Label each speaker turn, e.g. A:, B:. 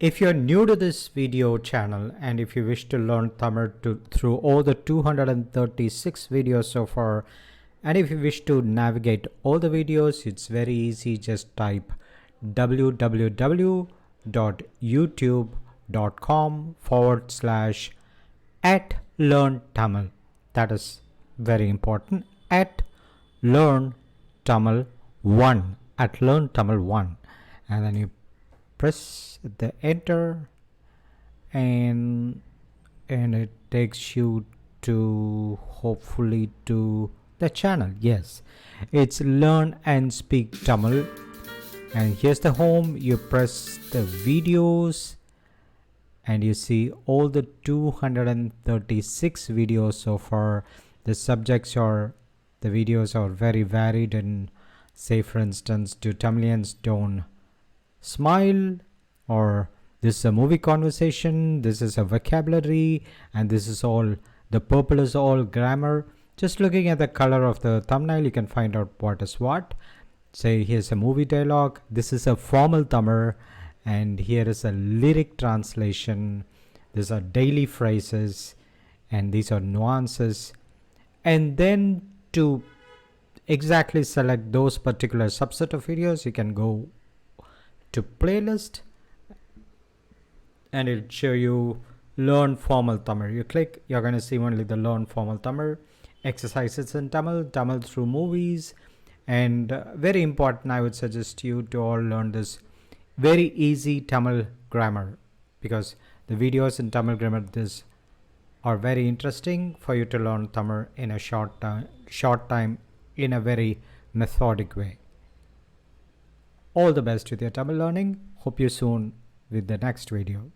A: If you're new to this video channel and if you wish to learn Tamil through all the 236 videos so far, and if you wish to navigate all the videos, it's very easy. Just type www.youtube.com/@learn Tamil. That is very important. At learn Tamil 1. At learn Tamil 1. And then you press the enter and it takes you to hopefully to the channel. Yes, it's learn and speak Tamil, and here's the home. You press the videos and you see all the 236 videos so far. The subjects are, the videos are very varied, and say for instance, do Tamilians don't smile, or this is a movie conversation, this is a vocabulary, and this is all, the purple is all grammar. Just looking at the color of the thumbnail, you can find out what is what. Say here's a movie dialogue, this is a formal Tamil, and here is a lyric translation. These are daily phrases, and these are nuances. And then to exactly select those particular subset of videos, you can go to playlist and it'll show you learn formal Tamil. You click, you're going to see only the learn formal Tamil, exercises in Tamil, Tamil through movies, and very important, I would suggest you to all learn this very easy Tamil grammar, because the videos in Tamil grammar this are very interesting for you to learn Tamil in a short time in a very methodic way. All the best with your Tamil learning. Hope you soon with the next video.